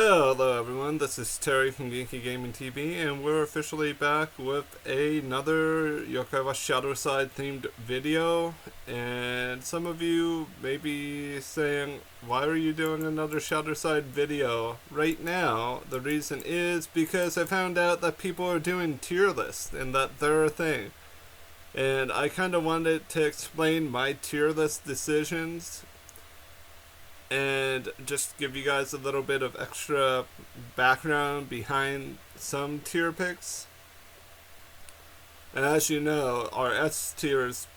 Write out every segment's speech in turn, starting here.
Hello everyone, this is Terry from Genkigamingtv, and we're officially back with another Yokai Watch ShadowSide themed video. And some of you may be saying, why are you doing another ShadowSide video right now? The reason is because I found out that people are doing tier lists and that they're a thing. And I kind of wanted to explain my tier list decisions and just give you guys a little bit of extra background behind some tier picks. And as you know, our S tiers,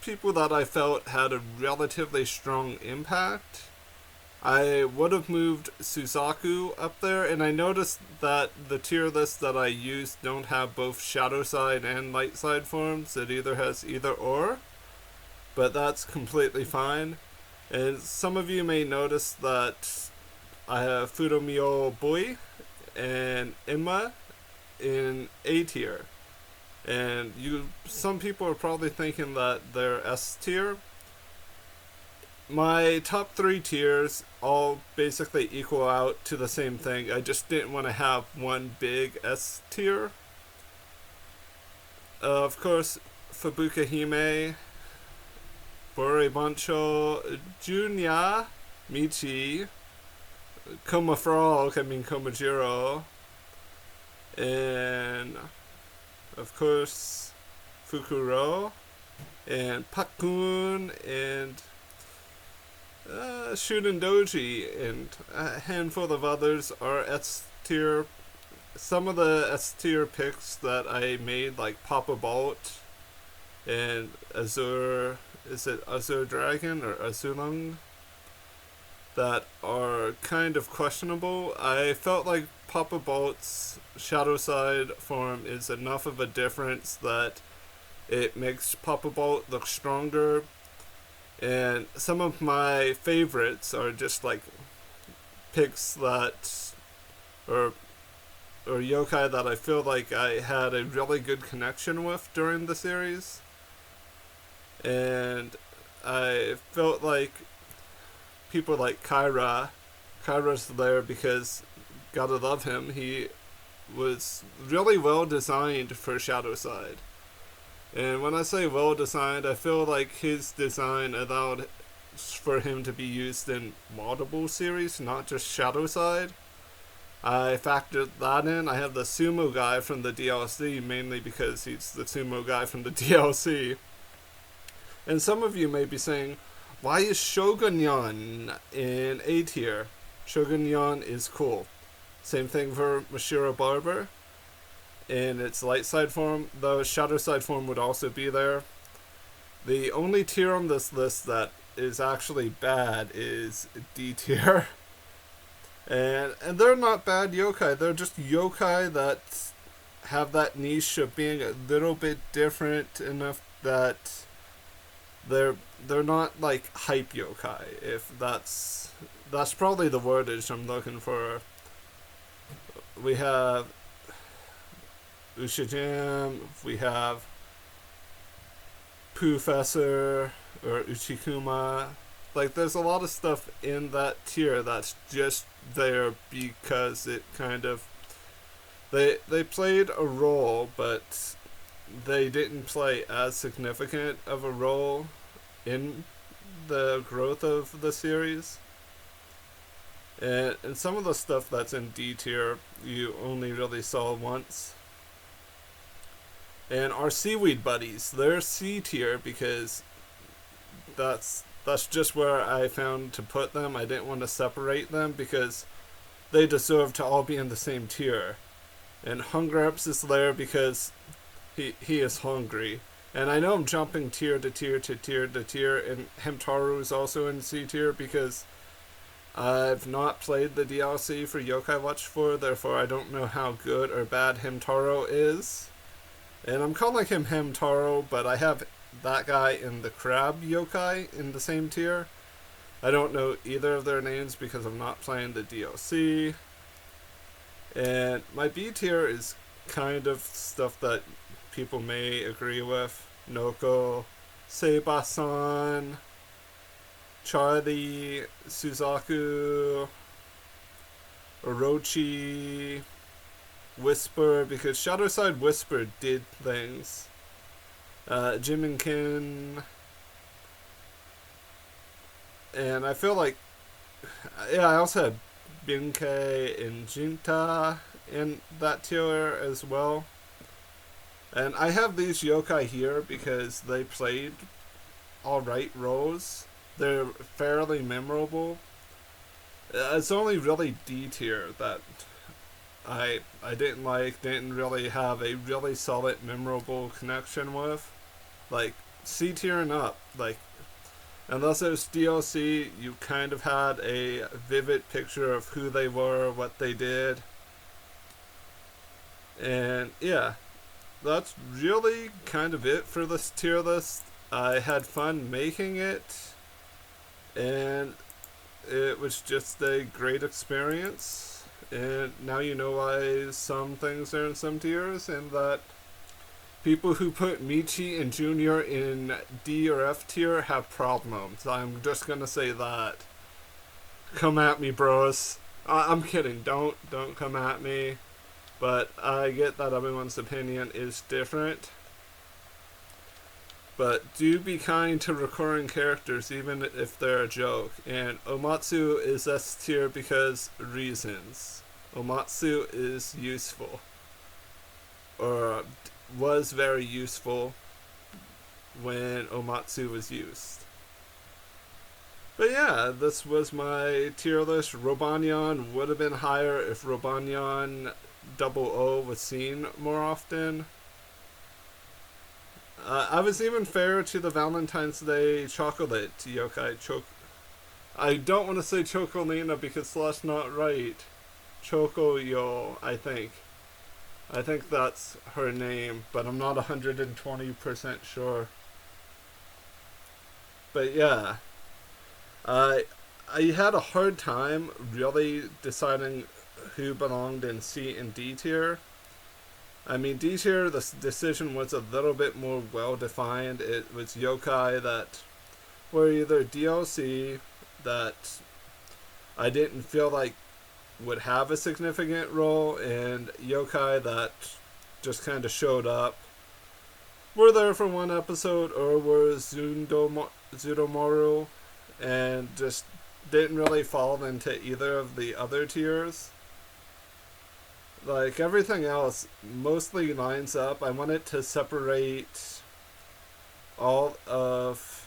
people that I felt had a relatively strong impact. I would have moved Suzaku up there, and I noticed that the tier lists that I use don't have both shadow side and light side forms. It either has either or, but that's completely fine. And some of you may notice that I have Fudomio Bui and Imma in A tier. And some people are probably thinking that they're S tier. My top three tiers all basically equal out to the same thing. I just didn't want to have one big S tier. Of course, Fubuka Hime, Boribancho, Junya, Michi, Koma Frog, Komajiro, and of course Fukuro, and Pakun, and Shuden Doji, and a handful of others are S tier. Some of the S tier picks that I made, like Papa Bolt and Azure. Is it Azure Dragon or Azulung? That are kind of questionable. I felt like Papa Bolt's Shadow Side form is enough of a difference that it makes Papa Bolt look stronger. And some of my favorites are just like picks that, or yokai that I feel like I had a really good connection with during the series. And I felt like people like Kyra's there because gotta love him. He was really well designed for Shadow Side. And when I say well designed, I feel like his design allowed for him to be used in multiple series, not just Shadow Side. I factored that in. I have the sumo guy from the DLC mainly because he's the sumo guy from the DLC. And some of you may be saying, why is Shogunyan in A tier? Shogunyan is cool. Same thing for Mashiro Barber in its light side form, though shadow side form would also be there. The only tier on this list that is actually bad is D tier. And they're not bad yokai, they're just yokai that have that niche of being a little bit different enough that they're not like hype yokai, if that's probably the wordage I'm looking for. We have Ushijam, we have Poofessor or Uchikuma. Like, there's a lot of stuff in that tier that's just there because it kind of they played a role, but they didn't play as significant of a role in the growth of the series. And some of the stuff that's in D tier you only really saw once. And our seaweed buddies, they're C tier because that's just where I found to put them. I didn't want to separate them because they deserve to all be in the same tier. And Hungreps is there because he is hungry. And I know I'm jumping tier to tier to tier to tier, and Hemtaru is also in C tier because I've not played the DLC for Yokai Watch 4, therefore I don't know how good or bad Hemtaro is. And I'm calling him Hemtaro, but I have that guy in the Crab Yokai in the same tier. I don't know either of their names because I'm not playing the DLC. And my B tier is kind of stuff that people may agree with. Noko, Seiba-san, Charlie, Suzaku, Orochi Whisper, because ShadowSide Whisper did things. Jiminkin, and I feel like, yeah, I also had Benkei and Jinta in that tier as well. And I have these yokai here because they played alright roles. They're fairly memorable. It's only really D tier that I didn't really have a really solid, memorable connection with. Like, C tier and up, like, unless it was DLC, you kind of had a vivid picture of who they were, what they did. And yeah, that's really kind of it for this tier list. I had fun making it, and it was just a great experience. And now you know why some things are in some tiers, and that people who put Michi and Junior in D or F tier have problems. I'm just gonna say that. Come at me, bros. I'm kidding. Don't come at me. But I get that everyone's opinion is different. But do be kind to recurring characters, even if they're a joke. And Omatsu is S tier because reasons. Omatsu is useful. Or was very useful when Omatsu was used. But yeah, this was my tier list. Robanyan would have been higher if Robanyan 00 was seen more often. I was even fair to the Valentine's Day chocolate yokai. I don't want to say Chocolina because that's not right. Chocoyo, I think. I think that's her name, but I'm not 120% sure. But yeah, I had a hard time really deciding who belonged in C and D tier. I mean, D tier, the decision was a little bit more well defined. It was yokai that were either DLC that I didn't feel like would have a significant role, and yokai that just kind of showed up, were there for one episode, or were Zudomaru, and just didn't really fall into either of the other tiers. Like, everything else mostly lines up. I wanted to separate all of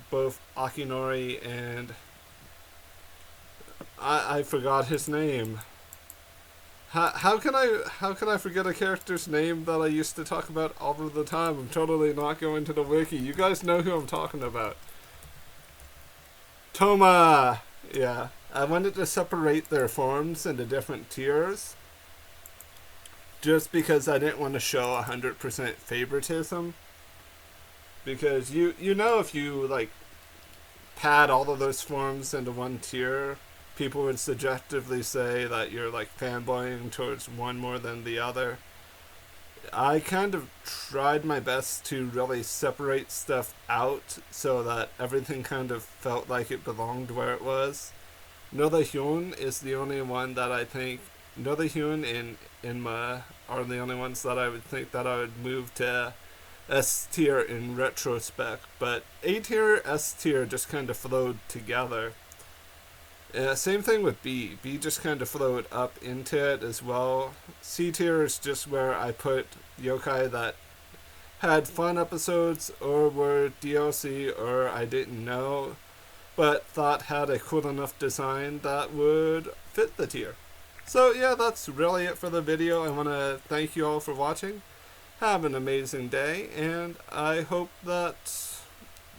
both Akinori and I forgot his name. How can I forget a character's name that I used to talk about all of the time? I'm totally not going to the wiki. You guys know who I'm talking about. Toma! Yeah. I wanted to separate their forms into different tiers, just because I didn't want to show 100% favoritism. Because you know, if you like pad all of those forms into one tier, people would subjectively say that you're like fanboying towards one more than the other. I kind of tried my best to really separate stuff out so that everything kind of felt like it belonged where it was. Noda Hyun is the only one that I think, Noda Hyun and Inma are the only ones that I would think that I would move to S tier in retrospect, but A tier, S tier just kind of flowed together. Same thing with B. B just kind of flowed up into it as well. C tier is just where I put yokai that had fun episodes or were DLC or I didn't know, but thought had a cool enough design that would fit the tier. So yeah, that's really it for the video. I want to thank you all for watching. Have an amazing day, and I hope that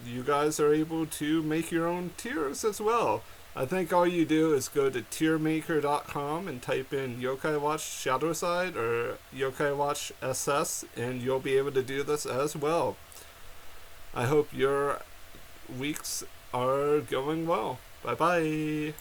you guys are able to make your own tiers as well. I think all you do is go to TierMaker.com and type in Yokai Watch ShadowSide or Yokai Watch SS, and you'll be able to do this as well. I hope your weeks are going well. Bye bye.